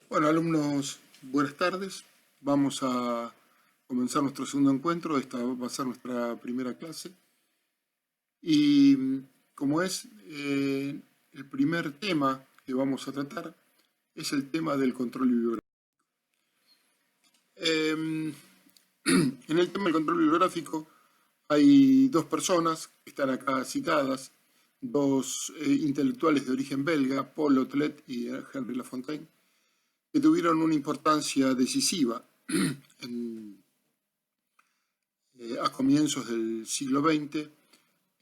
Bueno, alumnos, buenas tardes. Vamos a comenzar nuestro segundo encuentro. Esta va a ser nuestra primera clase. Y como es el primer tema que vamos a tratar, es el tema del control bibliográfico. En el tema del control bibliográfico hay dos personas que están acá citadas, dos intelectuales de origen belga, Paul Otlet y Henri Lafontaine, que tuvieron una importancia decisiva a comienzos del siglo XX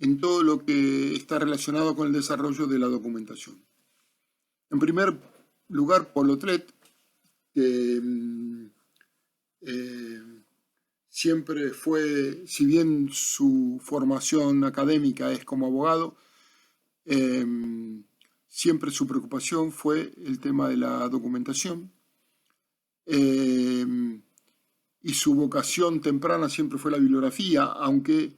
en todo lo que está relacionado con el desarrollo de la documentación. En primer lugar, Paul Otlet, que siempre fue, si bien su formación académica es como abogado, siempre su preocupación fue el tema de la documentación, y su vocación temprana siempre fue la bibliografía, aunque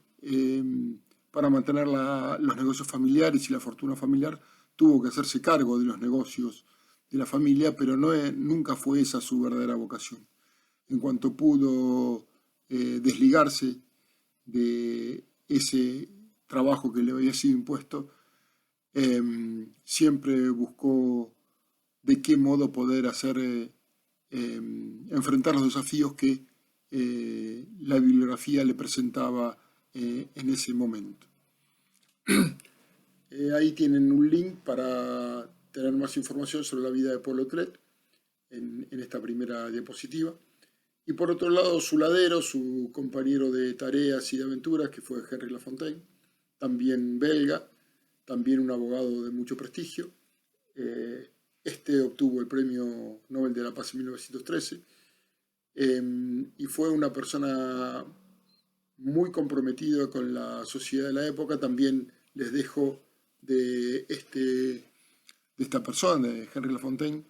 para mantener los negocios familiares y la fortuna familiar tuvo que hacerse cargo de los negocios de la familia, pero nunca fue esa su verdadera vocación. En cuanto pudo desligarse de ese trabajo que le había sido impuesto, siempre buscó de qué modo poder enfrentar los desafíos que la bibliografía le presentaba en ese momento. Ahí tienen un link para tener más información sobre la vida de Paul Otlet en esta primera diapositiva. Y por otro lado, su ladero, su compañero de tareas y de aventuras, que fue Henri Lafontaine, también belga, también un abogado de mucho prestigio. Este obtuvo el Premio Nobel de la Paz en 1913 y fue una persona muy comprometida con la sociedad de la época. También les dejo de esta persona, de Henri Lafontaine,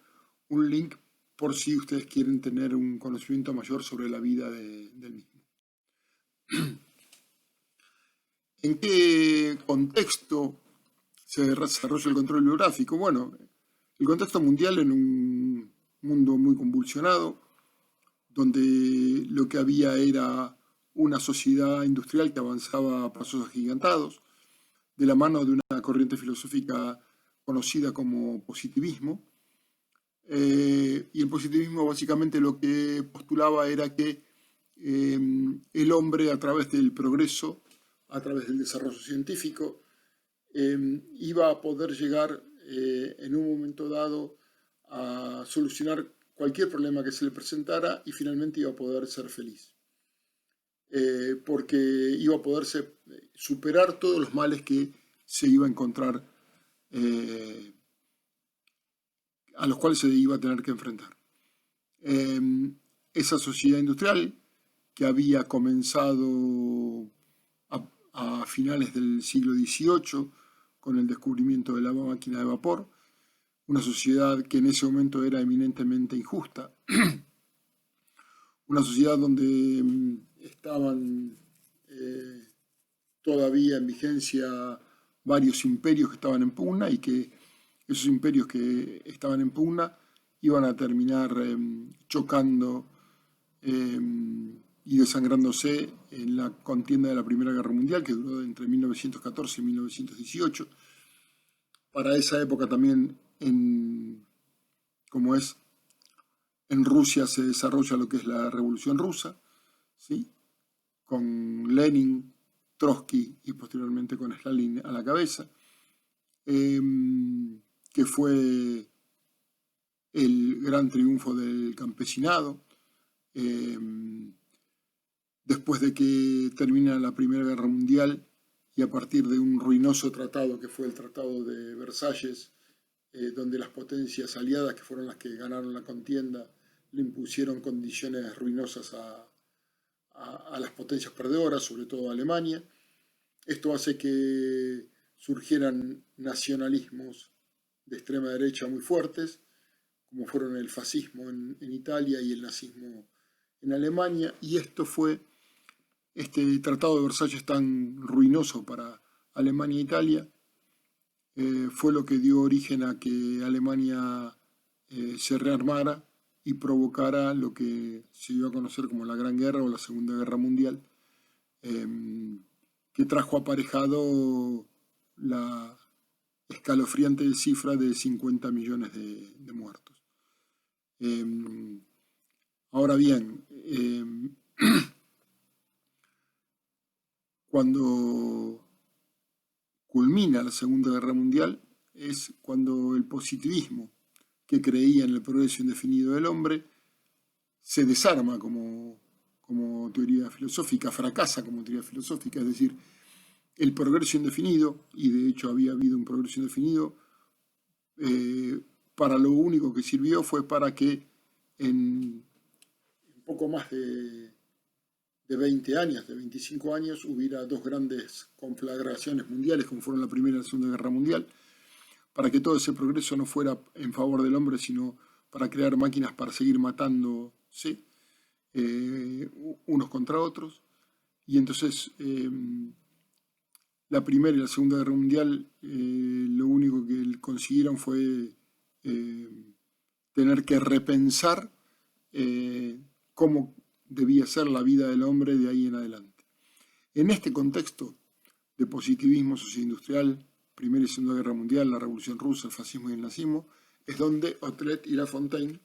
un link por si ustedes quieren tener un conocimiento mayor sobre la vida del mismo. ¿En qué contexto se desarrolla el control bibliográfico? Bueno, el contexto mundial en un mundo muy convulsionado, donde lo que había era una sociedad industrial que avanzaba a pasos agigantados, de la mano de una corriente filosófica conocida como positivismo. Y el positivismo básicamente lo que postulaba era que el hombre, a través del progreso, a través del desarrollo científico, iba a poder llegar en un momento dado a solucionar cualquier problema que se le presentara y finalmente iba a poder ser feliz. Porque iba a poderse superar todos los males que se iba a encontrar, a los cuales se iba a tener que enfrentar. Esa sociedad industrial que había comenzado a finales del siglo XVIII con el descubrimiento de la máquina de vapor, una sociedad que en ese momento era eminentemente injusta, una sociedad donde estaban todavía en vigencia varios imperios que estaban en pugna y que esos imperios que estaban en pugna iban a terminar chocando y desangrándose en la contienda de la Primera Guerra Mundial, que duró entre 1914 y 1918. Para esa época también, como es, en Rusia se desarrolla lo que es la Revolución Rusa, ¿sí? Con Lenin, Trotsky y posteriormente con Stalin a la cabeza, que fue el gran triunfo del campesinado. Después de que termina la Primera Guerra Mundial y a partir de un ruinoso tratado que fue el Tratado de Versalles, donde las potencias aliadas, que fueron las que ganaron la contienda, le impusieron condiciones ruinosas a las potencias perdedoras, sobre todo a Alemania. Esto hace que surgieran nacionalismos de extrema derecha muy fuertes, como fueron el fascismo en Italia y el nazismo en Alemania, y este Tratado de Versalles tan ruinoso para Alemania e Italia fue lo que dio origen a que Alemania se rearmara y provocara lo que se dio a conocer como la Gran Guerra o la Segunda Guerra Mundial, que trajo aparejado la escalofriante cifra de 50 millones de muertos. Ahora bien, cuando culmina la Segunda Guerra Mundial es cuando el positivismo, que creía en el progreso indefinido del hombre, se desarma como teoría filosófica, fracasa como teoría filosófica, es decir, el progreso indefinido, y de hecho había habido un progreso indefinido, para lo único que sirvió fue para que en poco más de 20 años, de 25 años, hubiera dos grandes conflagraciones mundiales, como fueron la Primera y la Segunda Guerra Mundial, para que todo ese progreso no fuera en favor del hombre, sino para crear máquinas para seguir matándose unos contra otros. Y entonces la Primera y la Segunda Guerra Mundial lo único que consiguieron fue tener que repensar cómo debía ser la vida del hombre de ahí en adelante. En este contexto de positivismo socioindustrial, Primera y Segunda Guerra Mundial, la Revolución Rusa, el fascismo y el nazismo, es donde Otlet y Lafontaine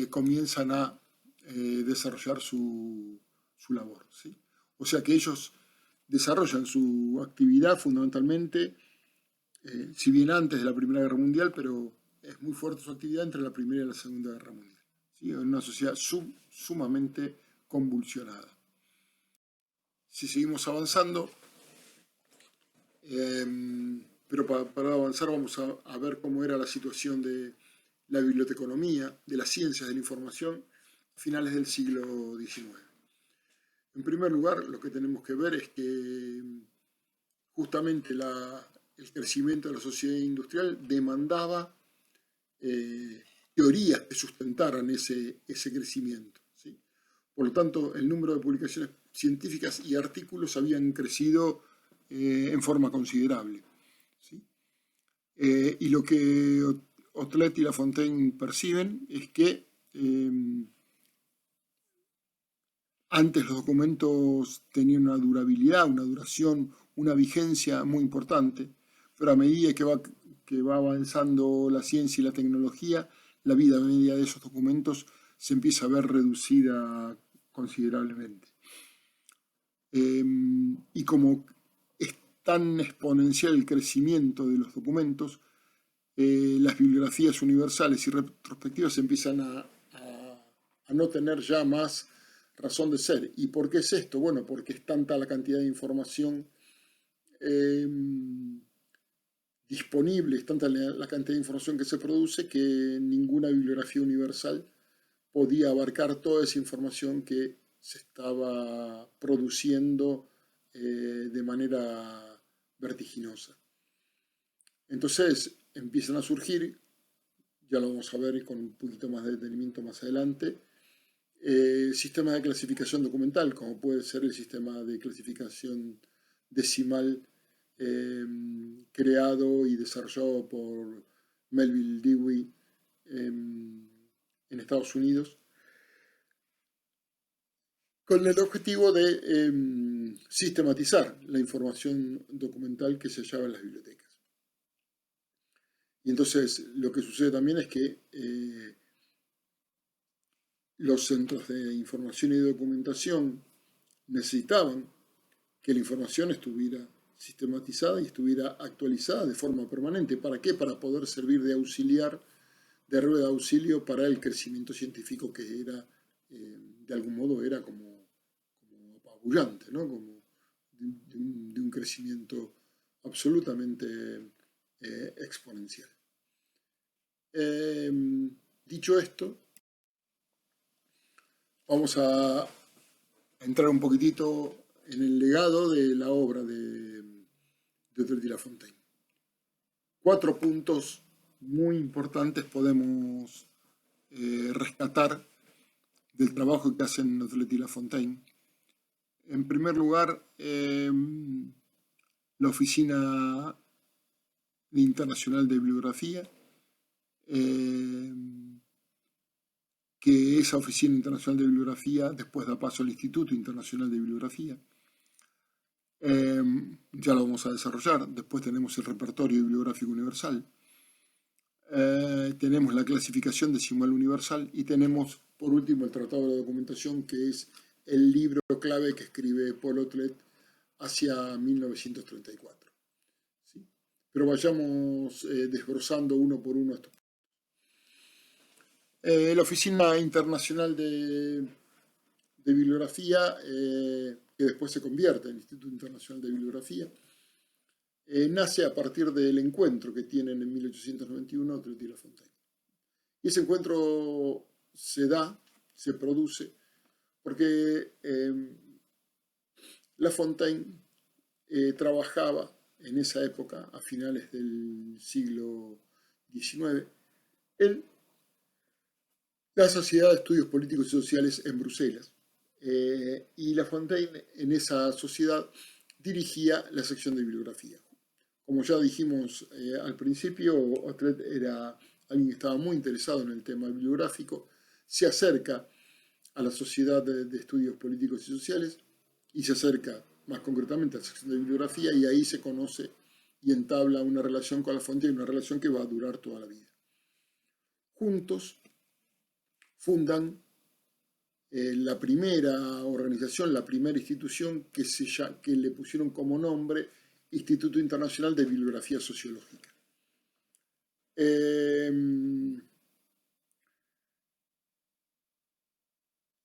comienzan a desarrollar su labor, ¿sí? O sea que ellos desarrollan su actividad fundamentalmente, si bien antes de la Primera Guerra Mundial, pero es muy fuerte su actividad entre la Primera y la Segunda Guerra Mundial, ¿sí? En una sociedad sumamente convulsionada. Si seguimos avanzando, pero para avanzar vamos a ver cómo era la situación de la biblioteconomía, de las ciencias de la información, a finales del siglo XIX. En primer lugar, lo que tenemos que ver es que justamente el crecimiento de la sociedad industrial demandaba teorías que sustentaran ese crecimiento, ¿sí? Por lo tanto, el número de publicaciones científicas y artículos habían crecido en forma considerable, ¿sí? Y lo que Otlet y Lafontaine perciben es que antes los documentos tenían una durabilidad, una duración, una vigencia muy importante, pero a medida que va avanzando la ciencia y la tecnología, la vida media de esos documentos se empieza a ver reducida considerablemente. Y como es tan exponencial el crecimiento de los documentos, las bibliografías universales y retrospectivas empiezan a no tener ya más razón de ser. ¿Y por qué es esto? Bueno, porque es tanta la cantidad de información disponible, es tanta la cantidad de información que se produce, que ninguna bibliografía universal podía abarcar toda esa información que se estaba produciendo de manera vertiginosa. Entonces empiezan a surgir, ya lo vamos a ver con un poquito más de detenimiento más adelante, sistemas de clasificación documental, como puede ser el sistema de clasificación decimal creado y desarrollado por Melville Dewey en Estados Unidos, con el objetivo de sistematizar la información documental que se hallaba en las bibliotecas. Y entonces lo que sucede también es que los centros de información y documentación necesitaban que la información estuviera sistematizada y estuviera actualizada de forma permanente. ¿Para qué? Para poder servir de auxiliar, de rueda de auxilio para el crecimiento científico que era, de algún modo, era como apabullante, ¿no? Como de un crecimiento absolutamente exponencial. Dicho esto, vamos a entrar un poquitito en el legado de la obra de Otlet y Lafontaine. 4 puntos muy importantes podemos rescatar del trabajo que hacen Otlet y Lafontaine. En primer lugar, la Oficina Internacional de Bibliografía, que esa Oficina Internacional de Bibliografía después da paso al Instituto Internacional de Bibliografía. Ya lo vamos a desarrollar. Después tenemos el Repertorio Bibliográfico Universal. Tenemos la clasificación decimal universal y tenemos, por último, el Tratado de la Documentación, que es el libro clave que escribe Paul Otlet hacia 1934. ¿Sí? Pero vayamos desbrozando uno por uno estos. La Oficina Internacional de Bibliografía, que después se convierte en el Instituto Internacional de Bibliografía, nace a partir del encuentro que tienen en 1891 Otlet y Lafontaine. Y ese encuentro se produce, porque Lafontaine trabajaba en esa época, a finales del siglo XIX, en la Sociedad de Estudios Políticos y Sociales en Bruselas. Y Lafontaine en esa sociedad dirigía la sección de bibliografía. Como ya dijimos al principio, Otlet era alguien que estaba muy interesado en el tema bibliográfico, se acerca a la Sociedad de Estudios Políticos y Sociales y se acerca más concretamente a la sección de bibliografía, y ahí se conoce y entabla una relación con Lafontaine, una relación que va a durar toda la vida. Juntos fundan la primera organización, la primera institución que le pusieron como nombre Instituto Internacional de Bibliografía Sociológica.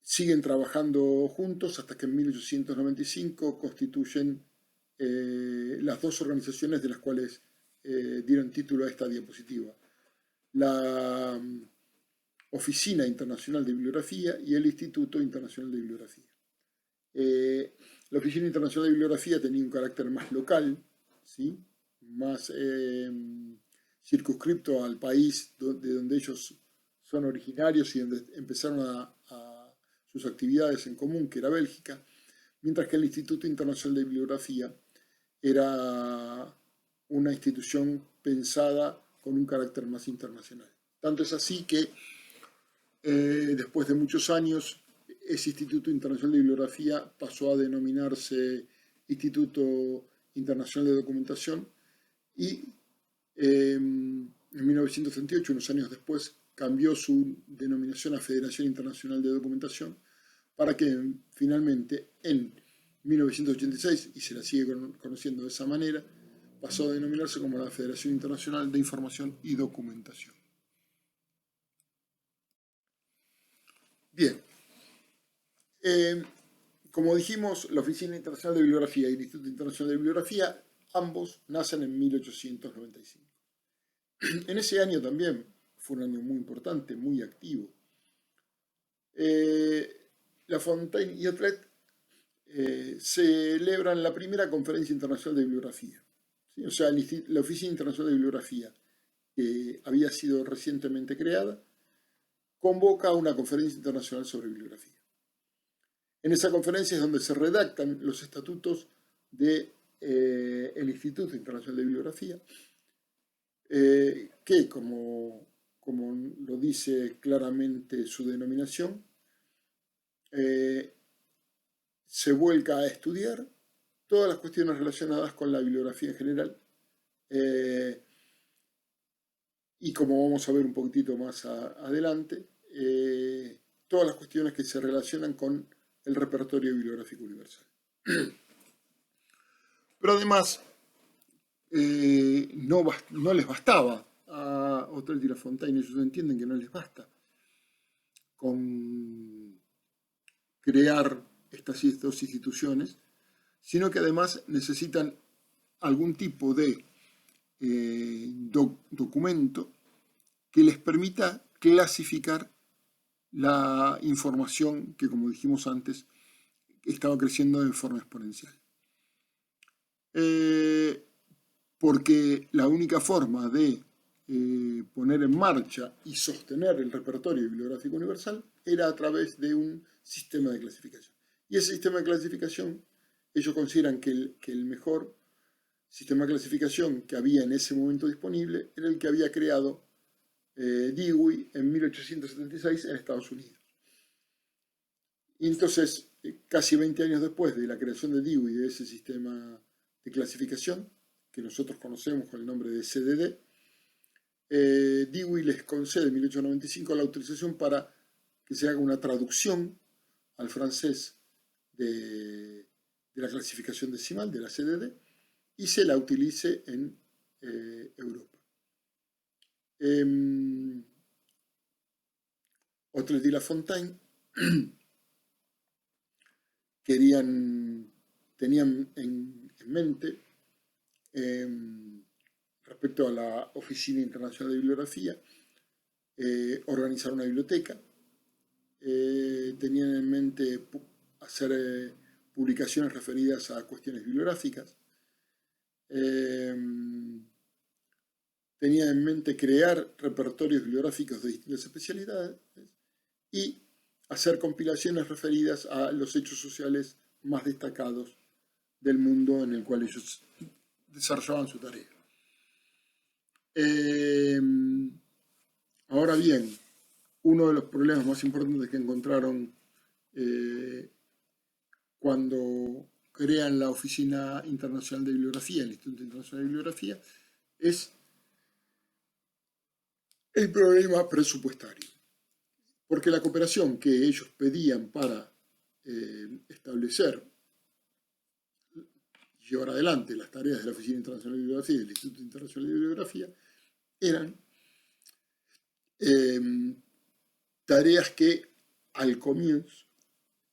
Siguen trabajando juntos hasta que en 1895 constituyen las dos organizaciones de las cuales dieron título a esta diapositiva. La Oficina Internacional de Bibliografía y el Instituto Internacional de Bibliografía. La Oficina Internacional de Bibliografía tenía un carácter más local, ¿sí? Más circunscripto al país de donde ellos son originarios y donde empezaron sus actividades en común, que era Bélgica, mientras que el Instituto Internacional de Bibliografía era una institución pensada con un carácter más internacional. Tanto es así que después de muchos años, ese Instituto Internacional de Bibliografía pasó a denominarse Instituto Internacional de Documentación y en 1938, unos años después, cambió su denominación a Federación Internacional de Documentación para que finalmente en 1986, y se la sigue conociendo de esa manera, pasó a denominarse como la Federación Internacional de Información y Documentación. Bien, como dijimos, la Oficina Internacional de Bibliografía y el Instituto Internacional de Bibliografía, ambos nacen en 1895. En ese año también fue un año muy importante, muy activo. Lafontaine y Otlet celebran la primera conferencia internacional de bibliografía. ¿Sí? O sea, la Oficina Internacional de Bibliografía, que había sido recientemente creada, convoca una conferencia internacional sobre bibliografía. En esa conferencia es donde se redactan los estatutos del Instituto Internacional de Bibliografía, que, como lo dice claramente su denominación, se vuelca a estudiar todas las cuestiones relacionadas con la bibliografía en general, y como vamos a ver un poquitito más adelante, todas las cuestiones que se relacionan con el repertorio bibliográfico universal. Pero además, no les bastaba a Otlet y Lafontaine, ellos entienden que no les basta con crear estas dos instituciones, sino que además necesitan algún tipo de documento que les permita clasificar la información que, como dijimos antes, estaba creciendo de forma exponencial. Porque la única forma de poner en marcha y sostener el repertorio bibliográfico universal era a través de un sistema de clasificación. Y ese sistema de clasificación, ellos consideran que el mejor sistema de clasificación que había en ese momento disponible era el que había creado Dewey en 1876 en Estados Unidos. Y entonces, casi 20 años después de la creación de Dewey, de ese sistema de clasificación, que nosotros conocemos con el nombre de CDD, Dewey les concede en 1895 la autorización para que se haga una traducción al francés de la clasificación decimal, de la CDD, y se la utilice en Europa. Otlet y Lafontaine tenían en mente, respecto a la Oficina Internacional de Bibliografía, organizar una biblioteca. Tenían en mente hacer publicaciones referidas a cuestiones bibliográficas. Tenían en mente crear repertorios bibliográficos de distintas especialidades y hacer compilaciones referidas a los hechos sociales más destacados del mundo en el cual ellos desarrollaban su tarea. Ahora bien, uno de los problemas más importantes que encontraron cuando crean la Oficina Internacional de Bibliografía, el Instituto Internacional de Bibliografía, es el problema presupuestario. Porque la cooperación que ellos pedían para establecer y llevar adelante las tareas de la Oficina Internacional de Bibliografía y del Instituto Internacional de Bibliografía eran tareas que al comienzo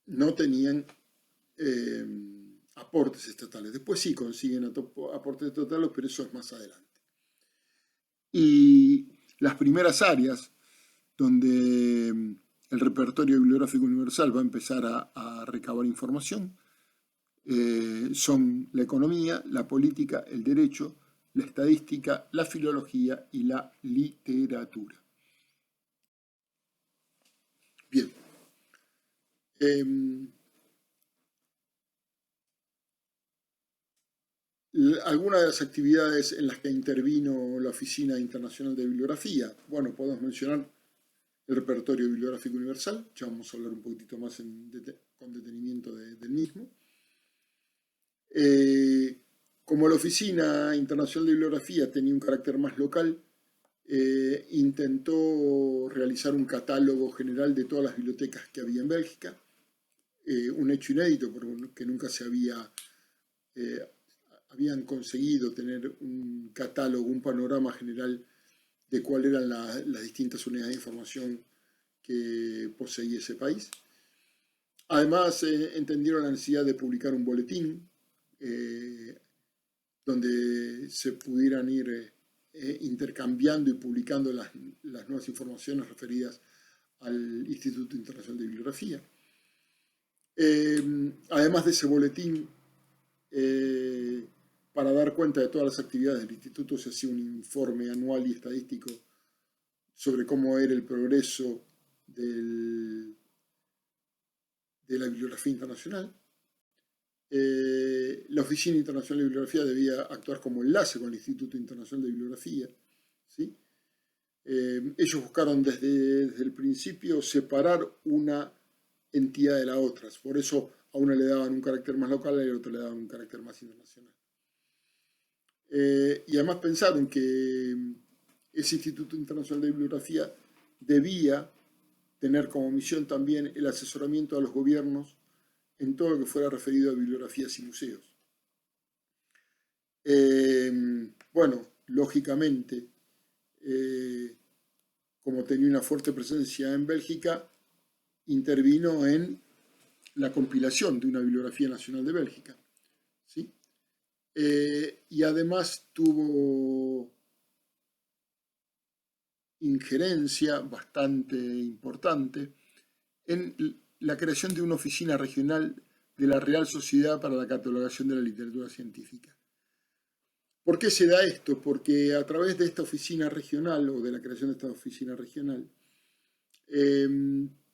no tenían aportes estatales. Después sí consiguen aportes estatales, pero eso es más adelante. Y las primeras áreas donde el repertorio bibliográfico universal va a empezar a recabar información son la economía, la política, el derecho, la estadística, la filología y la literatura. Bien. Algunas de las actividades en las que intervino la Oficina Internacional de Bibliografía, bueno, podemos mencionar el repertorio bibliográfico universal, ya vamos a hablar un poquitito más con detenimiento del mismo. Como la Oficina Internacional de Bibliografía tenía un carácter más local, intentó realizar un catálogo general de todas las bibliotecas que había en Bélgica, un hecho inédito porque nunca se habían conseguido tener un catálogo, un panorama general de cuáles eran las distintas unidades de información que poseía ese país. Además, entendieron la necesidad de publicar un boletín donde se pudieran ir intercambiando y publicando las nuevas informaciones referidas al Instituto Internacional de Bibliografía. Además de ese boletín, para dar cuenta de todas las actividades del Instituto, se hacía un informe anual y estadístico sobre cómo era el progreso de la bibliografía internacional. La Oficina Internacional de Bibliografía debía actuar como enlace con el Instituto Internacional de Bibliografía, ¿sí? Ellos buscaron desde el principio separar una entidad de la otra, por eso a una le daban un carácter más local y a la otra le daban un carácter más internacional. Y además pensaron que ese Instituto Internacional de Bibliografía debía tener como misión también el asesoramiento a los gobiernos en todo lo que fuera referido a bibliografías y museos. Bueno, lógicamente, como tenía una fuerte presencia en Bélgica, intervino en la compilación de una bibliografía nacional de Bélgica, ¿sí? Y además tuvo injerencia bastante importante en la creación de una oficina regional de la Real Sociedad para la Catalogación de la Literatura Científica. ¿Por qué se da esto? Porque a través de esta oficina regional, o de la creación de esta oficina regional,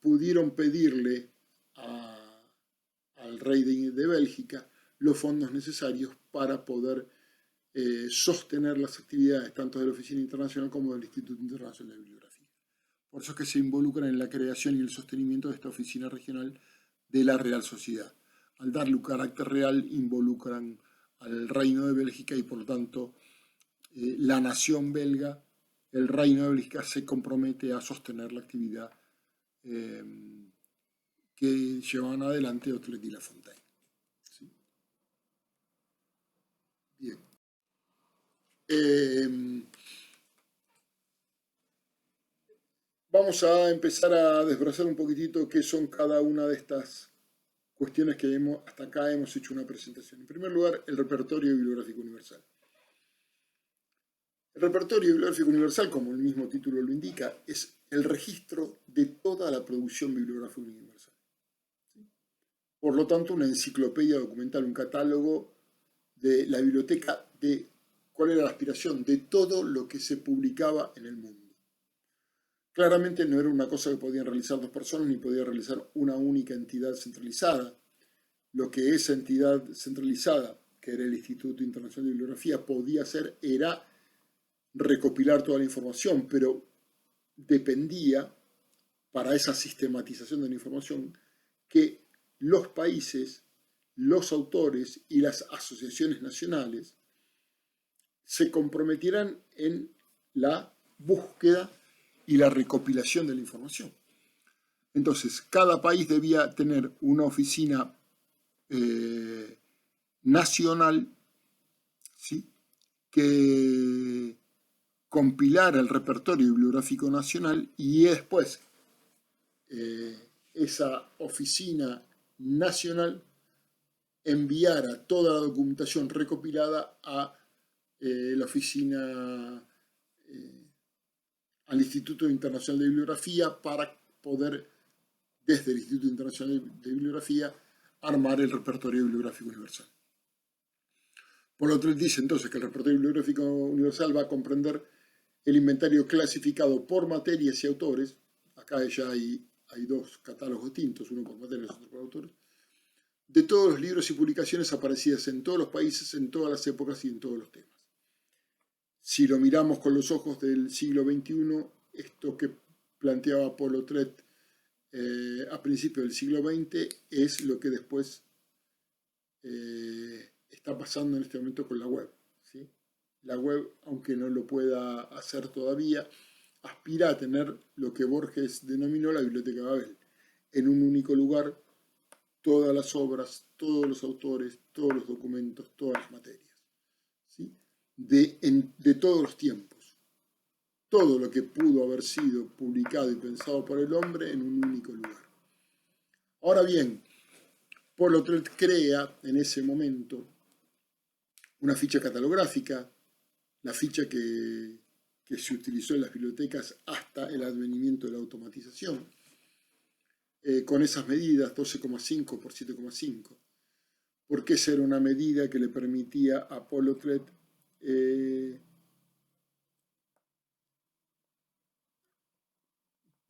pudieron pedirle al rey de Bélgica los fondos necesarios para poder sostener las actividades tanto de la Oficina Internacional como del Instituto Internacional de Bibliografía. Por eso es que se involucran en la creación y el sostenimiento de esta oficina regional de la Real Sociedad. Al darle un carácter real, involucran al Reino de Bélgica y por lo tanto la nación belga, el Reino de Bélgica se compromete a sostener la actividad que llevan adelante Otlet y Lafontaine. ¿Sí? Bien. Vamos a empezar a desbrozar un poquitito qué son cada una de estas cuestiones que hasta acá hemos hecho una presentación. En primer lugar, el repertorio bibliográfico universal. El repertorio bibliográfico universal, como el mismo título lo indica, es el registro de toda la producción bibliográfica universal. Por lo tanto, una enciclopedia documental, un catálogo de la biblioteca de cuál era la aspiración de todo lo que se publicaba en el mundo. Claramente no era una cosa que podían realizar dos personas ni podía realizar una única entidad centralizada. Lo que esa entidad centralizada, que era el Instituto Internacional de Bibliografía, podía hacer era recopilar toda la información, pero dependía, para esa sistematización de la información, que los países, los autores y las asociaciones nacionales se comprometieran en la búsqueda y la recopilación de la información. Entonces, cada país debía tener una oficina nacional, ¿sí?, que compilara el repertorio bibliográfico nacional y después esa oficina nacional enviara toda la documentación recopilada a la oficina, al Instituto Internacional de Bibliografía para poder, desde el Instituto Internacional de Bibliografía, armar el repertorio bibliográfico universal. Por otro lado, dice entonces que el repertorio bibliográfico universal va a comprender el inventario clasificado por materias y autores. Acá ya hay dos catálogos distintos, uno por materias y otro por autores, de todos los libros y publicaciones aparecidas en todos los países, en todas las épocas y en todos los temas. Si lo miramos con los ojos del siglo XXI, esto que planteaba Paul Otlet a principios del siglo XX es lo que después está pasando en este momento con la web. ¿Sí? La web, aunque no lo pueda hacer todavía, aspira a tener lo que Borges denominó la Biblioteca de Babel. En un único lugar, todas las obras, todos los autores, todos los documentos, todas las materias. ¿Sí? De todos los tiempos. Todo lo que pudo haber sido publicado y pensado por el hombre en un único lugar. Ahora bien, Paul Otlet crea en ese momento una ficha catalográfica, la ficha que se utilizó en las bibliotecas hasta el advenimiento de la automatización, con esas medidas 12,5 por 7,5, porque esa era una medida que le permitía a Paul Otlet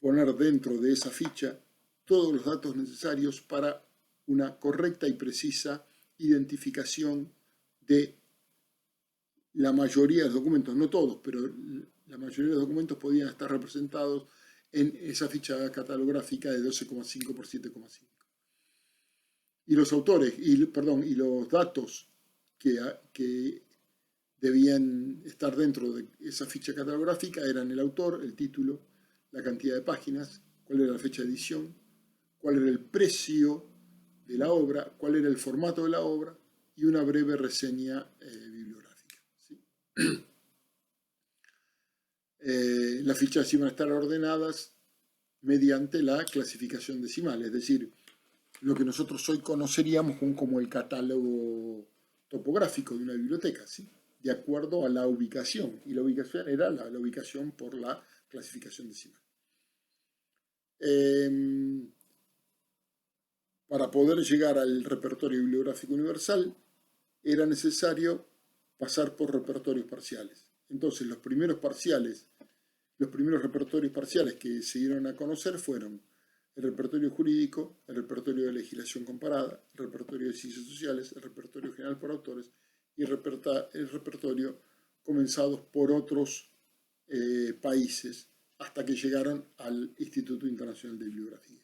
poner dentro de esa ficha todos los datos necesarios para una correcta y precisa identificación de la mayoría de los documentos, no todos, pero la mayoría de los documentos podían estar representados en esa ficha catalográfica de 12,5 por 7,5. Y los autores, y los datos que debían estar dentro de esa ficha catalográfica eran el autor, el título, la cantidad de páginas, cuál era la fecha de edición, cuál era el precio de la obra, cuál era el formato de la obra y una breve reseña bibliográfica. ¿Sí? Las fichas iban a estar ordenadas mediante la clasificación decimal, es decir, lo que nosotros hoy conoceríamos como el catálogo topográfico de una biblioteca, ¿sí?, de acuerdo a la ubicación, y la ubicación era la ubicación por la clasificación decimal. Para poder llegar al repertorio bibliográfico universal era necesario pasar por repertorios parciales. Entonces los primeros repertorios parciales que se dieron a conocer fueron el repertorio jurídico, el repertorio de legislación comparada, el repertorio de ciencias sociales, el repertorio general por autores y el repertorio comenzados por otros países hasta que llegaron al Instituto Internacional de Bibliografía.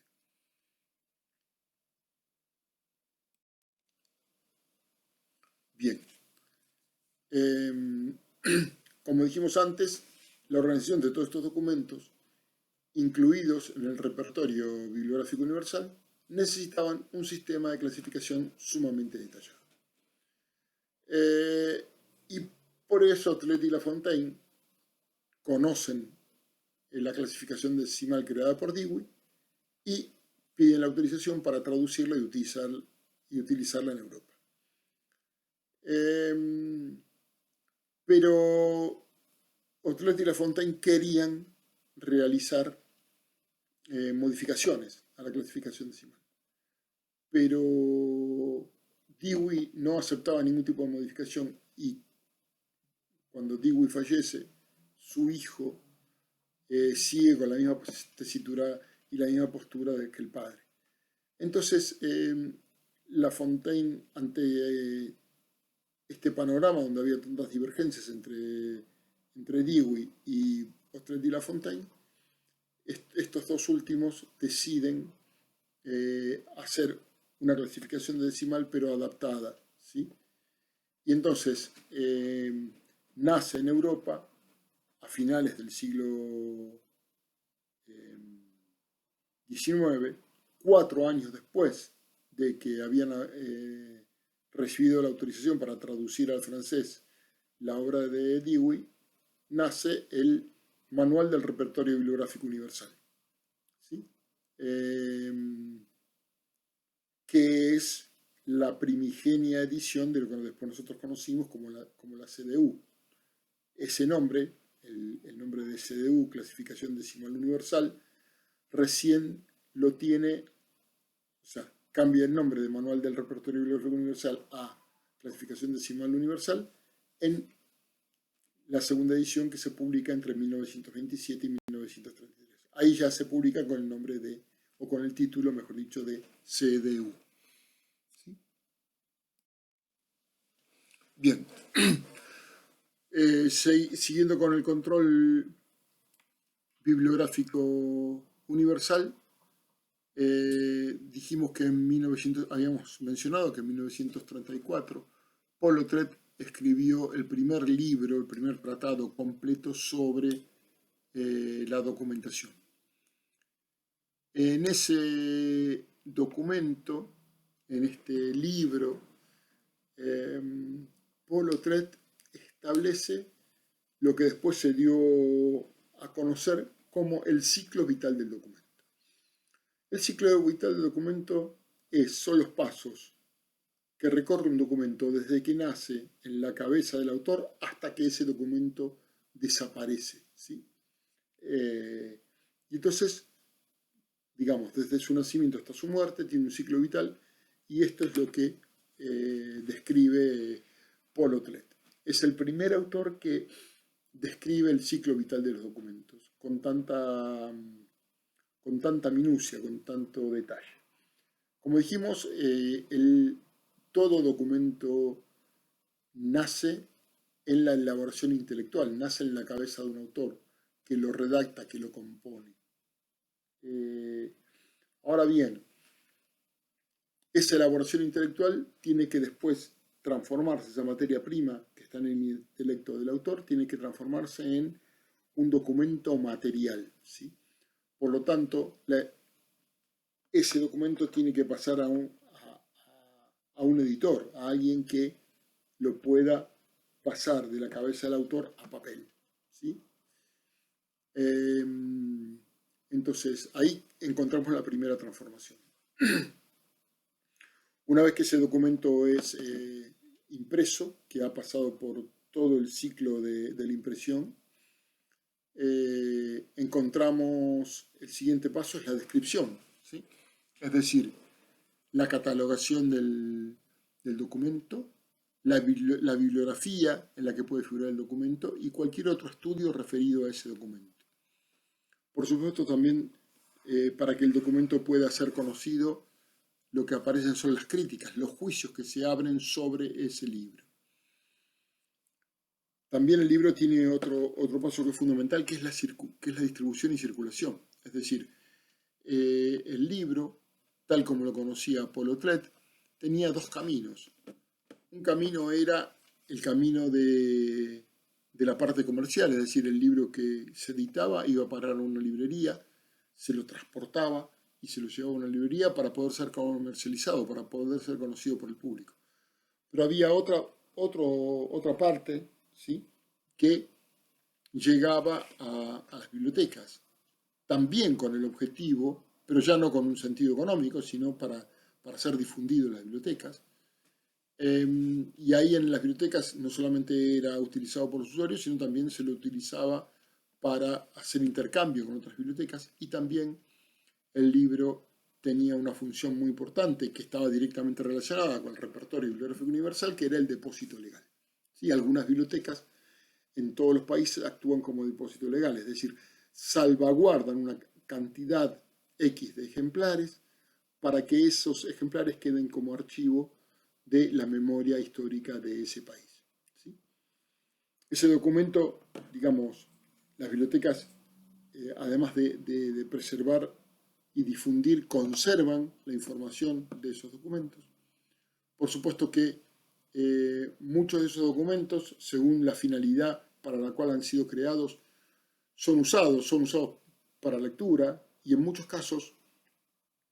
Bien, como dijimos antes, la organización de todos estos documentos, incluidos en el repertorio bibliográfico universal, necesitaban un sistema de clasificación sumamente detallado. Y por eso Tolet y Lafontaine conocen la clasificación decimal creada por Dewey y piden la autorización para traducirla y utilizarla en Europa. Pero Tolet y Lafontaine querían realizar modificaciones a la clasificación decimal. Pero Dewey no aceptaba ningún tipo de modificación y cuando Dewey fallece, su hijo sigue con la misma tesitura y la misma postura que el padre. Entonces, Lafontaine, ante este panorama donde había tantas divergencias entre Dewey y Tolet y Lafontaine, estos dos últimos deciden hacer una clasificación decimal pero adaptada, ¿sí? Y entonces nace en Europa a finales del siglo XIX, 4 años después de que habían recibido la autorización para traducir al francés la obra de Dewey, nace el Manual del Repertorio Bibliográfico Universal, ¿sí? Que es la primigenia edición de lo que después nosotros conocimos como la CDU. Ese nombre, el nombre de CDU, Clasificación Decimal Universal, recién lo tiene, o sea, cambia el nombre de Manual del Repertorio Bibliográfico Universal a Clasificación Decimal Universal en la segunda edición que se publica entre 1927 y 1933. Ahí ya se publica con el nombre de, o con el título, mejor dicho, de CDU. ¿Sí? Bien. Siguiendo con el control bibliográfico universal, dijimos que habíamos mencionado que en 1934 Paul Lautrec escribió el primer libro, el primer tratado completo sobre la documentación. En ese documento, en este libro, Paul Lautrec establece lo que después se dio a conocer como el ciclo vital del documento. El ciclo vital del documento son los pasos que recorre un documento desde que nace en la cabeza del autor hasta que ese documento desaparece, ¿sí? Y entonces, digamos, desde su nacimiento hasta su muerte tiene un ciclo vital y esto es lo que describe Paul Lautrec. Es el primer autor que describe el ciclo vital de los documentos con tanta minucia, con tanto detalle. Como dijimos, todo documento nace en la elaboración intelectual, nace en la cabeza de un autor que lo redacta, que lo compone. Ahora bien, esa elaboración intelectual tiene que después transformarse, esa materia prima que está en el intelecto del autor, tiene que transformarse en un documento material, ¿sí? Por lo tanto, ese documento tiene que pasar a un editor, a alguien que lo pueda pasar de la cabeza del autor a papel, ¿sí? Entonces, ahí encontramos la primera transformación. Una vez que ese documento es impreso, que ha pasado por todo el ciclo de la impresión, encontramos el siguiente paso, es la descripción, ¿sí? Es decir, la catalogación del documento, la bibliografía en la que puede figurar el documento y cualquier otro estudio referido a ese documento. Por supuesto, también para que el documento pueda ser conocido, lo que aparecen son las críticas, los juicios que se abren sobre ese libro. También el libro tiene otro paso que es fundamental, que es la distribución y circulación. Es decir, el libro, tal como lo conocía Paul Otlet, tenía dos caminos. Un camino era el camino de la parte comercial, es decir, el libro que se editaba iba a parar a una librería, se lo transportaba y se lo llevaba a una librería para poder ser comercializado, para poder ser conocido por el público. Pero había otra parte, ¿sí?, que llegaba a las bibliotecas, también con el objetivo, pero ya no con un sentido económico, sino para ser difundido en las bibliotecas. Y ahí en las bibliotecas no solamente era utilizado por los usuarios, sino también se lo utilizaba para hacer intercambio con otras bibliotecas, y también el libro tenía una función muy importante que estaba directamente relacionada con el repertorio bibliográfico universal, que era el depósito legal. ¿Sí? Algunas bibliotecas en todos los países actúan como depósito legal, es decir, salvaguardan una cantidad X de ejemplares para que esos ejemplares queden como archivo de la memoria histórica de ese país. ¿Sí? Ese documento, digamos, las bibliotecas, además de preservar y difundir, conservan la información de esos documentos. Por supuesto que muchos de esos documentos, según la finalidad para la cual han sido creados, son usados para lectura, y en muchos casos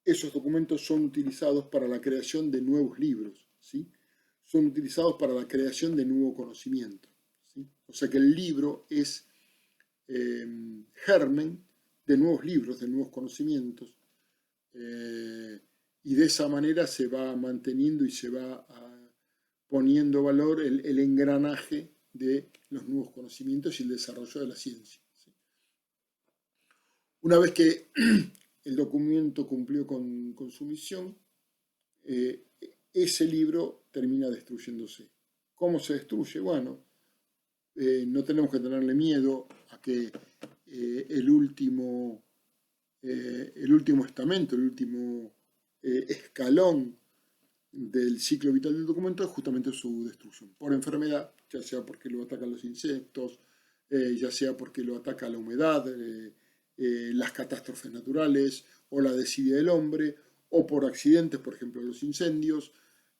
esos documentos son utilizados para la creación de nuevos libros, ¿sí? Son utilizados para la creación de nuevo conocimiento, ¿sí? O sea que el libro es germen de nuevos libros, de nuevos conocimientos, y de esa manera se va manteniendo y se va poniendo valor el engranaje de los nuevos conocimientos y el desarrollo de la ciencia, ¿sí? Una vez que el documento cumplió con su misión, ese libro termina destruyéndose. ¿Cómo se destruye? Bueno, no tenemos que tenerle miedo a que el último estamento, el último escalón del ciclo vital del documento es justamente su destrucción por enfermedad, ya sea porque lo atacan los insectos, ya sea porque lo ataca la humedad, las catástrofes naturales o la desidia del hombre, o por accidentes, por ejemplo los incendios.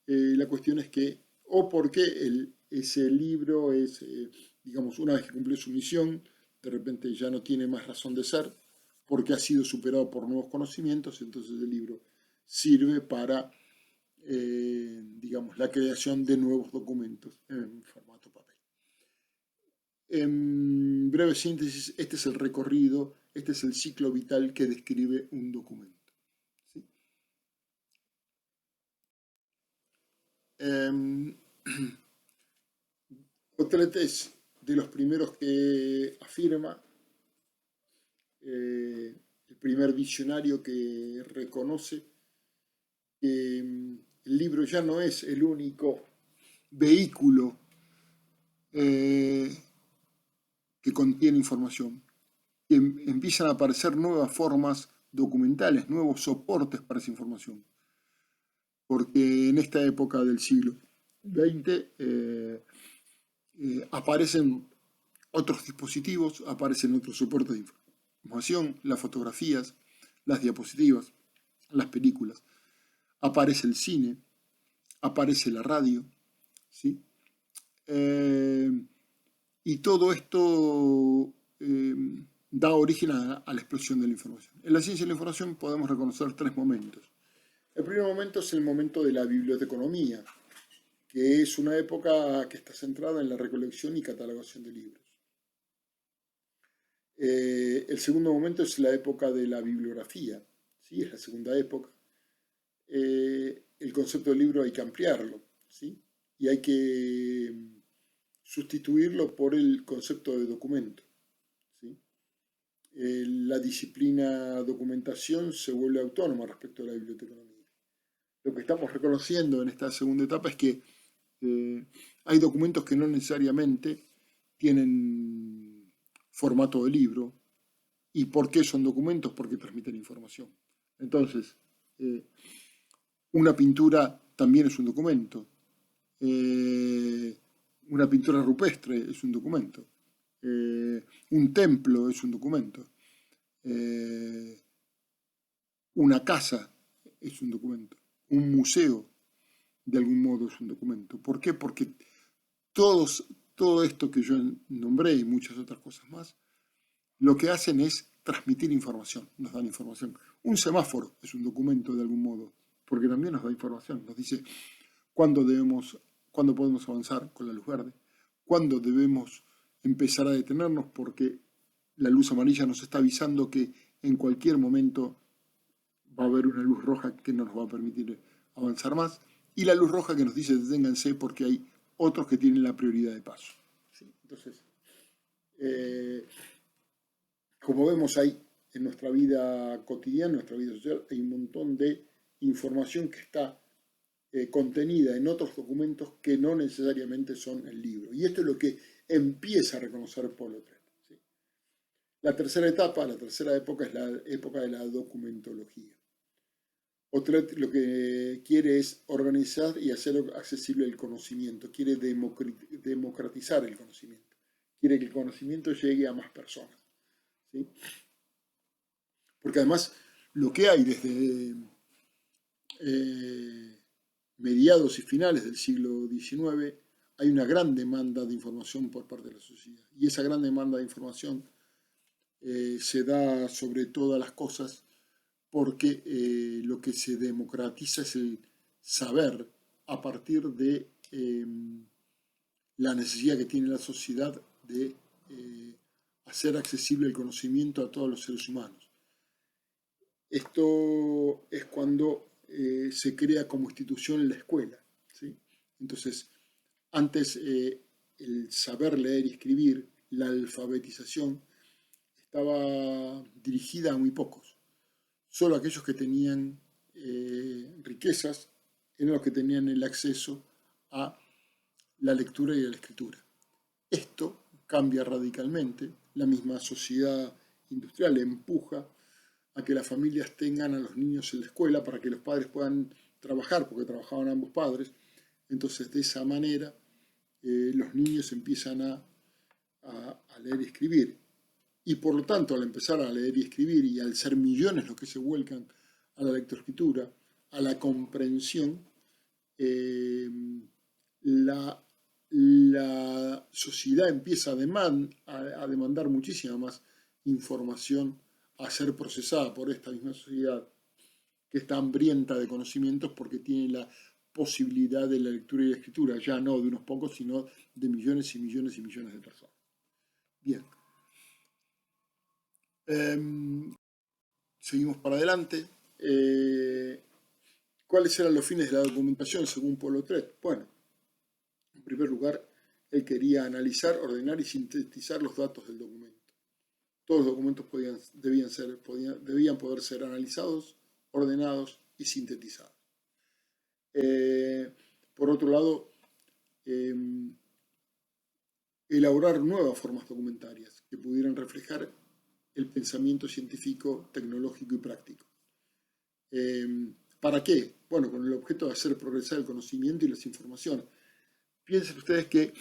La cuestión es que, o porque ese libro es, digamos, una vez que cumplió su misión, de repente ya no tiene más razón de ser, porque ha sido superado por nuevos conocimientos, entonces el libro sirve para, digamos, la creación de nuevos documentos en formato papel. En breve síntesis, este es el recorrido, este es el ciclo vital que describe un documento, ¿sí? Otlet es de los primeros que afirma, el primer visionario que reconoce que el libro ya no es el único vehículo que contiene información, que empiezan a aparecer nuevas formas documentales, nuevos soportes para esa información. Porque en esta época del siglo XX aparecen otros dispositivos, aparecen otros soportes de información, las fotografías, las diapositivas, las películas. Aparece el cine, aparece la radio, ¿sí? Y todo esto da origen a la explosión de la información. En la ciencia de la información podemos reconocer tres momentos. El primer momento es el momento de la biblioteconomía, que es una época que está centrada en la recolección y catalogación de libros. El segundo momento es la época de la bibliografía, ¿sí? Es la segunda época. El concepto de libro hay que ampliarlo, ¿sí? Y hay que sustituirlo por el concepto de documento, ¿sí? La disciplina documentación se vuelve autónoma respecto a la biblioteconomía. Lo que estamos reconociendo en esta segunda etapa es que hay documentos que no necesariamente tienen formato de libro. ¿Y por qué son documentos? Porque transmiten información. Entonces, una pintura también es un documento. Una pintura rupestre es un documento. Un templo es un documento. Eh, una casa es un documento. Un museo, de algún modo, es un documento. ¿Por qué? Porque todo esto que yo nombré y muchas otras cosas más, lo que hacen es transmitir información, nos dan información. Un semáforo es un documento de algún modo, porque también nos da información, nos dice cuándo podemos avanzar con la luz verde, cuándo debemos empezar a detenernos, porque la luz amarilla nos está avisando que en cualquier momento va a haber una luz roja que no nos va a permitir avanzar más, y la luz roja que nos dice deténganse porque hay otros que tienen la prioridad de paso. ¿Sí? Entonces, como vemos ahí en nuestra vida cotidiana, en nuestra vida social, hay un montón de información que está contenida en otros documentos que no necesariamente son el libro. Y esto es lo que empieza a reconocer Paul Otret. ¿Sí? La tercera etapa, la tercera época es la época de la documentología. Otret lo que quiere es organizar y hacer accesible el conocimiento, quiere democratizar el conocimiento, quiere que el conocimiento llegue a más personas. ¿Sí? Porque además lo que hay desde mediados y finales del siglo XIX, hay una gran demanda de información por parte de la sociedad. Y esa gran demanda de información se da sobre todas las cosas porque lo que se democratiza es el saber a partir de la necesidad que tiene la sociedad de hacer accesible el conocimiento a todos los seres humanos. Esto es cuando se crea como institución la escuela. ¿Sí? Entonces, antes el saber leer y escribir, la alfabetización, estaba dirigida a muy pocos. Solo aquellos que tenían riquezas eran los que tenían el acceso a la lectura y a la escritura. Esto cambia radicalmente. La misma sociedad industrial empuja a que las familias tengan a los niños en la escuela para que los padres puedan trabajar, porque trabajaban ambos padres. Entonces, de esa manera, los niños empiezan a leer y escribir. Y por lo tanto, al empezar a leer y escribir, y al ser millones los que se vuelcan a la lectoescritura, a la comprensión, la sociedad empieza a demandar muchísima más información a ser procesada por esta misma sociedad que está hambrienta de conocimientos porque tiene la posibilidad de la lectura y la escritura, ya no de unos pocos, sino de millones y millones y millones de personas. Bien. Seguimos para adelante. ¿Cuáles eran los fines de la documentación según Paul Otret? Bueno, en primer lugar, él quería analizar, ordenar y sintetizar los datos del documento. Todos los documentos debían poder ser analizados, ordenados y sintetizados. Por otro lado, elaborar nuevas formas documentarias que pudieran reflejar el pensamiento científico, tecnológico y práctico. ¿Para qué? Bueno, con el objeto de hacer progresar el conocimiento y las informaciones. Piensen ustedes que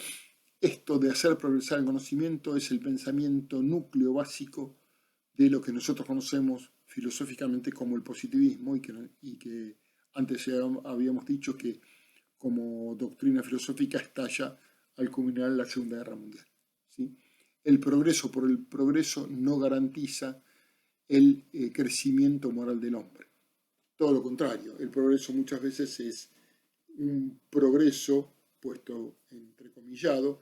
esto de hacer progresar el conocimiento es el pensamiento núcleo básico de lo que nosotros conocemos filosóficamente como el positivismo y que antes ya habíamos dicho que como doctrina filosófica estalla al culminar la Segunda Guerra Mundial. ¿Sí? El progreso por el progreso no garantiza el crecimiento moral del hombre. Todo lo contrario, el progreso muchas veces es un progreso, puesto entrecomillado,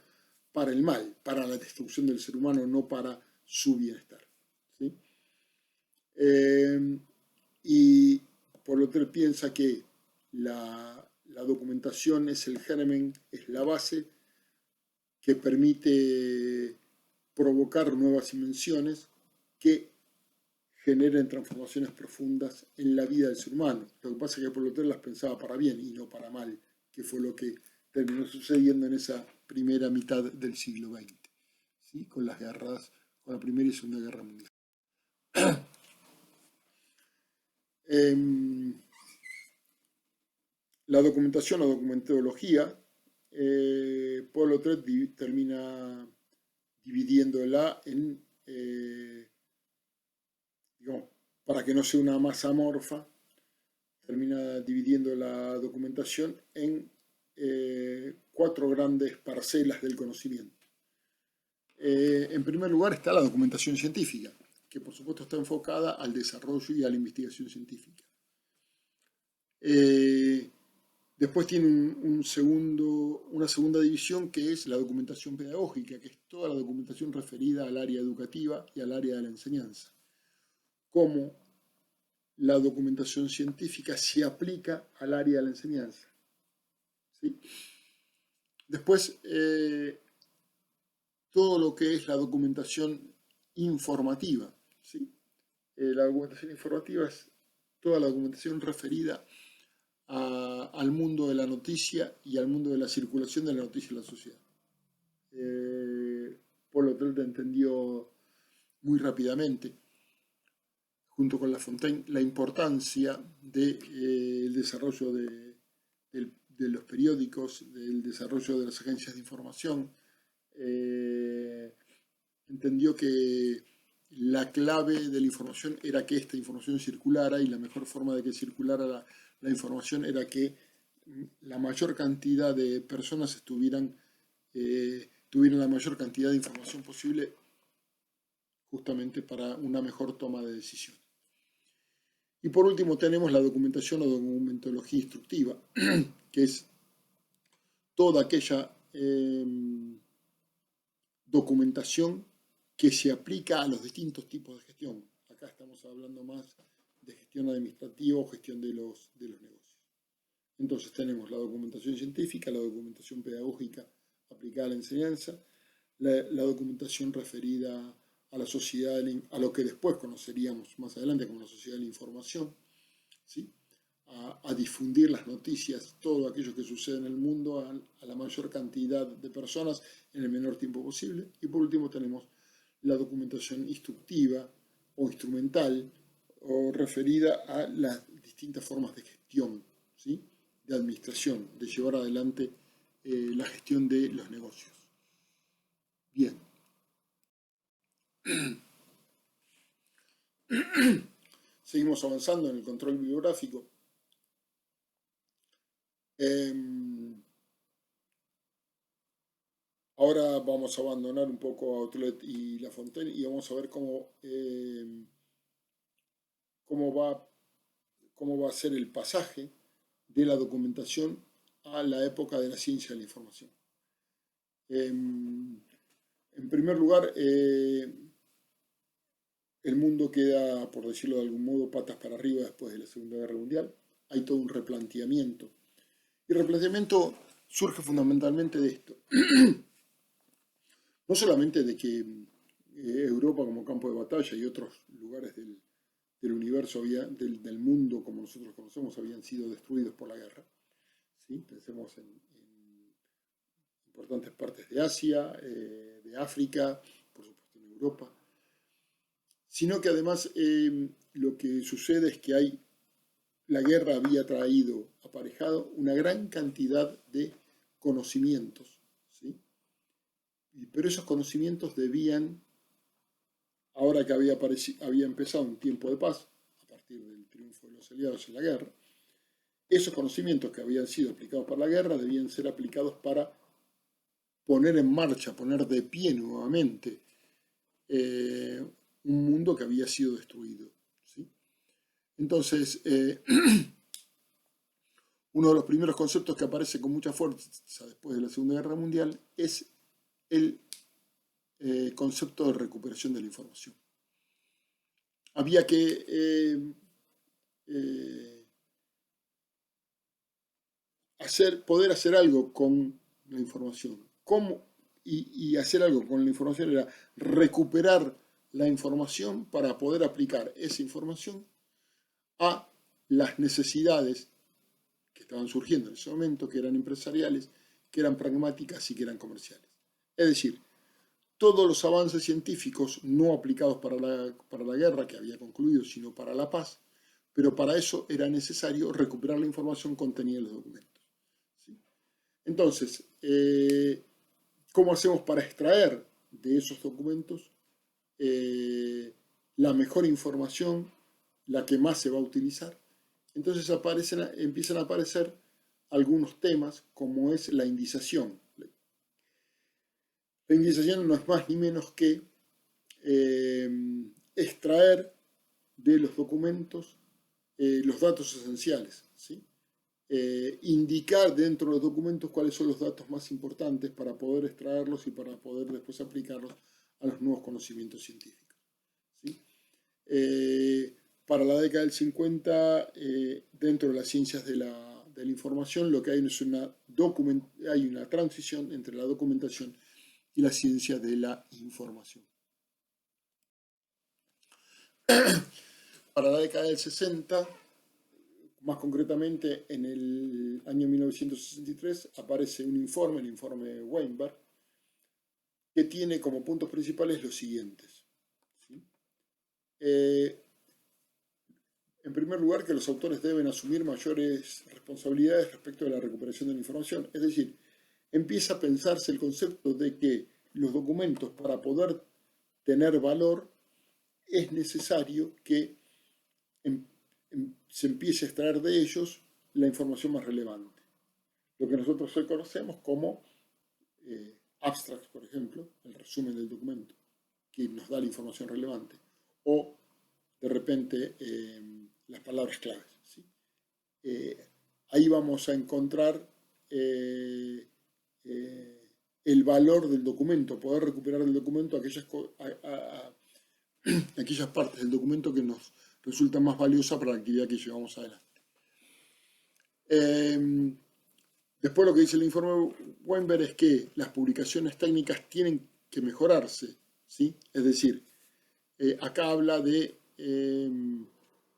para el mal, para la destrucción del ser humano, no para su bienestar. ¿Sí? Y por lo tanto piensa que la documentación es el germen, es la base que permite provocar nuevas invenciones que generen transformaciones profundas en la vida del ser humano. Lo que pasa es que por lo tanto las pensaba para bien y no para mal, que fue lo que terminó sucediendo en esa primera mitad del siglo XX, ¿sí? Con las guerras, con la Primera y Segunda Guerra Mundial. La documentación, la documentología, Paul Lautrec termina dividiéndola en, digamos, para que no sea una masa amorfa, termina dividiendo la documentación en 4 grandes parcelas del conocimiento. En primer lugar está la documentación científica, que por supuesto está enfocada al desarrollo y a la investigación científica. Después tiene una segunda división que es la documentación pedagógica, que es toda la documentación referida al área educativa y al área de la enseñanza. Cómo la documentación científica se aplica al área de la enseñanza. ¿Sí? Después, todo lo que es la documentación informativa. ¿Sí? La documentación informativa es toda la documentación referida al mundo de la noticia y al mundo de la circulación de la noticia en la sociedad. Paul Lautrec entendió muy rápidamente, junto con Lafontaine, la importancia del desarrollo de los periódicos, del desarrollo de las agencias de información. Entendió que la clave de la información era que esta información circulara, y la mejor forma de que circulara la información era que la mayor cantidad de personas tuvieran la mayor cantidad de información posible, justamente para una mejor toma de decisión. Y por último tenemos la documentación o documentología instructiva, que es toda aquella documentación que se aplica a los distintos tipos de gestión. Acá estamos hablando más de gestión administrativa o gestión de los negocios. Entonces tenemos la documentación científica, la documentación pedagógica aplicada a la enseñanza, la documentación referida a la sociedad, a lo que después conoceríamos más adelante como la sociedad de la información, ¿sí? A difundir las noticias, todo aquello que sucede en el mundo a la mayor cantidad de personas en el menor tiempo posible. Y por último tenemos la documentación instructiva o instrumental o referida a las distintas formas de gestión, ¿sí? De administración, de llevar adelante la gestión de los negocios. Bien. Seguimos avanzando en el control bibliográfico. Ahora vamos a abandonar un poco a Autrec y Lafontaine y vamos a ver cómo va a ser el pasaje de la documentación a la época de la ciencia de la información. En primer lugar, el mundo queda, por decirlo de algún modo, patas para arriba después de la Segunda Guerra Mundial. Hay todo un replanteamiento. Y el replanteamiento surge fundamentalmente de esto. No solamente de que Europa como campo de batalla y otros lugares del universo, del mundo como nosotros conocemos, habían sido destruidos por la guerra. ¿Sí? Pensemos en importantes partes de Asia, de África, por supuesto en Europa. Sino que además lo que sucede es que la guerra había traído aparejado una gran cantidad de conocimientos, ¿sí? Pero esos conocimientos debían, ahora que había empezado un tiempo de paz, a partir del triunfo de los aliados en la guerra, esos conocimientos que habían sido aplicados para la guerra debían ser aplicados para poner en marcha, poner de pie nuevamente un mundo que había sido destruido, ¿sí? Entonces, uno de los primeros conceptos que aparece con mucha fuerza después de la Segunda Guerra Mundial es el concepto de recuperación de la información. Había que poder hacer algo con la información. Y hacer algo con la información era recuperar la información para poder aplicar esa información a las necesidades que estaban surgiendo en ese momento, que eran empresariales, que eran pragmáticas y que eran comerciales. Es decir, todos los avances científicos no aplicados para la guerra que había concluido, sino para la paz, pero para eso era necesario recuperar la información contenida en los documentos. ¿Sí? Entonces, ¿Cómo hacemos para extraer de esos documentos la mejor información, la que más se va a utilizar? Entonces empiezan a aparecer algunos temas como es la indización. La indización no es más ni menos que extraer de los documentos los datos esenciales, ¿sí? Indicar dentro de los documentos cuáles son los datos más importantes para poder extraerlos y para poder después aplicarlos a los nuevos conocimientos científicos, ¿sí? Para la década del 50, dentro de las ciencias de la información, lo que hay es hay una transición entre la documentación y la ciencia de la información. Para la década del 60, más concretamente en el año 1963, aparece un informe, el informe Weinberg, que tiene como puntos principales los siguientes, ¿sí? En primer lugar, que los autores deben asumir mayores responsabilidades respecto de la recuperación de la información. Es decir, empieza a pensarse el concepto de que los documentos, para poder tener valor, es necesario que se empiece a extraer de ellos la información más relevante. Lo que nosotros hoy conocemos como abstracts, por ejemplo, el resumen del documento, que nos da la información relevante, o de repente las palabras claves, ¿sí? Ahí vamos a encontrar el valor del documento, poder recuperar del documento aquellas partes del documento que nos resultan más valiosas para la actividad que llevamos adelante. Después lo que dice el informe Weinberg es que las publicaciones técnicas tienen que mejorarse, ¿sí? Es decir, acá habla de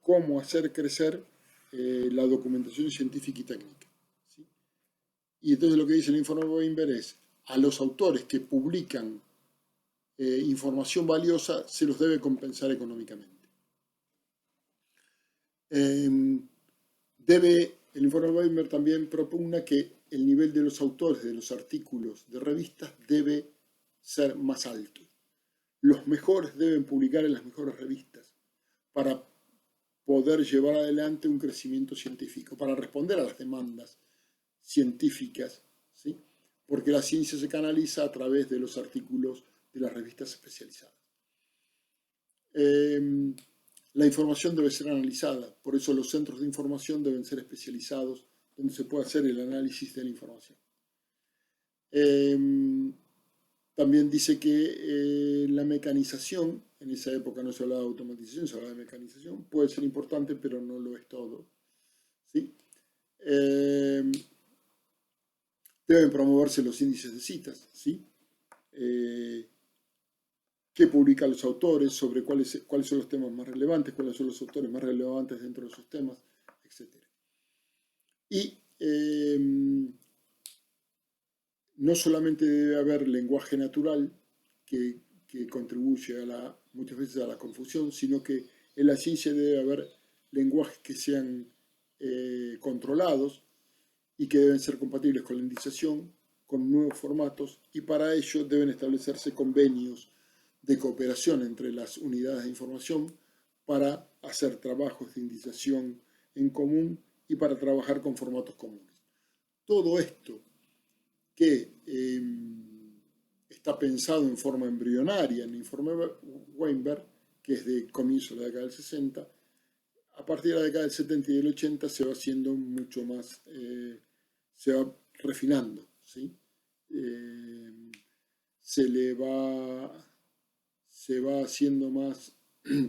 cómo hacer crecer la documentación científica y técnica, ¿sí? Y entonces lo que dice el informe Weinberg es, a los autores que publican información valiosa se los debe compensar económicamente. El informe Weinberg también propugna que el nivel de los autores de los artículos de revistas debe ser más alto. Los mejores deben publicar en las mejores revistas para poder llevar adelante un crecimiento científico, para responder a las demandas científicas, ¿sí? Porque la ciencia se canaliza a través de los artículos de las revistas especializadas. La información debe ser analizada, por eso los centros de información deben ser especializados, donde se puede hacer el análisis de la información. También dice que la mecanización, en esa época no se hablaba de automatización, se hablaba de mecanización, puede ser importante, pero no lo es todo, ¿sí? Deben promoverse los índices de citas, ¿sí? Qué publican los autores, sobre cuáles son los temas más relevantes, cuáles son los autores más relevantes dentro de esos temas, etc. Y no solamente debe haber lenguaje natural que contribuye muchas veces a la confusión, sino que en la ciencia debe haber lenguajes que sean controlados y que deben ser compatibles con la indización, con nuevos formatos, y para ello deben establecerse convenios de cooperación entre las unidades de información para hacer trabajos de indización en común y para trabajar con formatos comunes. Todo esto que está pensado en forma embrionaria en el informe Weinberg, que es de comienzo de la década del 60, a partir de la década del 70 y del 80 se va haciendo mucho más, se va refinando, ¿sí? Se va haciendo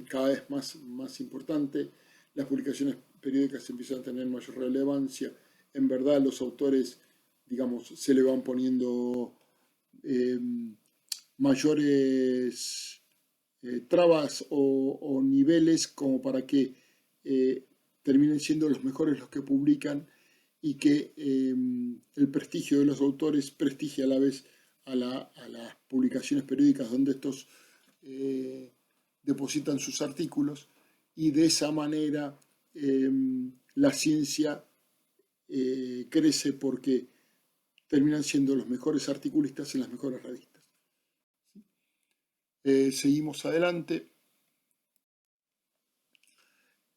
cada vez más importante, las publicaciones periódicas empiezan a tener mayor relevancia, en verdad los autores, digamos, se le van poniendo mayores trabas o niveles como para que terminen siendo los mejores los que publican y que el prestigio de los autores prestigie a la vez a las publicaciones periódicas donde estos depositan sus artículos, y de esa manera la ciencia crece porque terminan siendo los mejores articulistas en las mejores revistas. Seguimos adelante.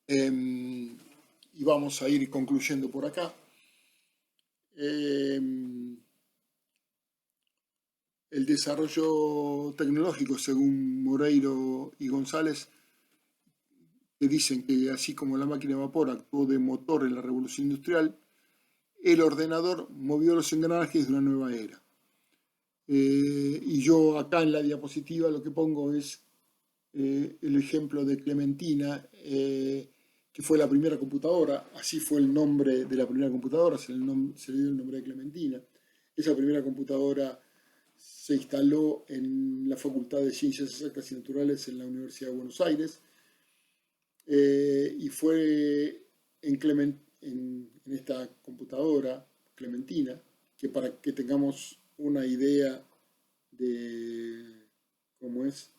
Y vamos a ir concluyendo por acá. El desarrollo tecnológico, según Moreiro y González, que dicen que así como la máquina de vapor actuó de motor en la revolución industrial, el ordenador movió los engranajes de una nueva era. Y yo acá en la diapositiva lo que pongo es el ejemplo de Clementina, que fue la primera computadora. Así fue el nombre de la primera computadora, se le dio el nombre de Clementina. Esa primera computadora se instaló en la Facultad de Ciencias Exactas y Naturales en la Universidad de Buenos Aires, y fue en esta computadora Clementina, que para que tengamos una idea de cómo es,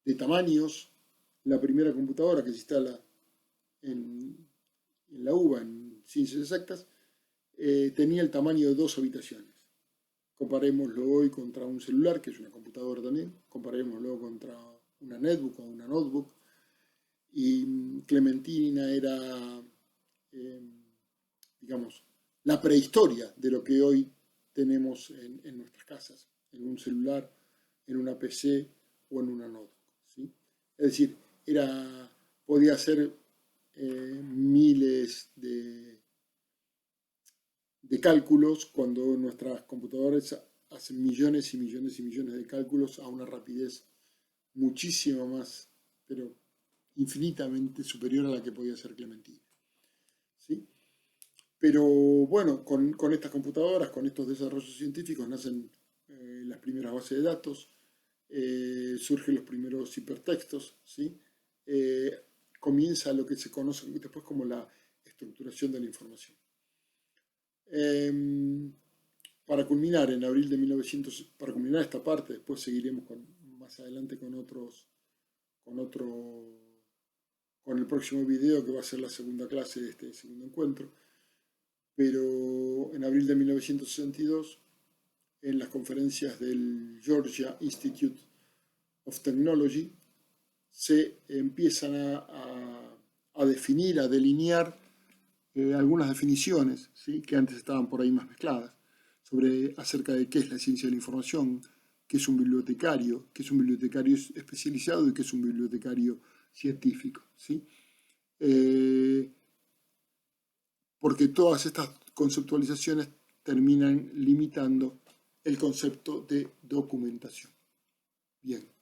de tamaños, la primera computadora que se instala en la UBA, en Ciencias Exactas, tenía el tamaño de 2 habitaciones. Comparémoslo hoy contra un celular, que es una computadora también, comparémoslo contra una netbook o una notebook, y Clementina era, digamos, la prehistoria de lo que hoy tenemos en nuestras casas, en un celular, en una PC o en una notebook, ¿sí? Es decir, podía ser miles de cálculos cuando nuestras computadoras hacen millones y millones y millones de cálculos a una rapidez muchísimo más, pero infinitamente superior a la que podía hacer Clementina, ¿sí? Pero bueno, con estas computadoras, con estos desarrollos científicos, nacen las primeras bases de datos, surgen los primeros hipertextos, ¿sí? Comienza lo que se conoce después como la estructuración de la información. Para culminar, en abril de 1900, para culminar esta parte, después seguiremos más adelante con el próximo video, que va a ser la segunda clase de este segundo encuentro. Pero en abril de 1962, en las conferencias del Georgia Institute of Technology, se empiezan a definir, a delinear algunas definiciones, ¿sí?, que antes estaban por ahí más mezcladas, acerca de qué es la ciencia de la información, qué es un bibliotecario especializado y qué es un bibliotecario científico, ¿sí? Porque todas estas conceptualizaciones terminan limitando el concepto de documentación. Bien.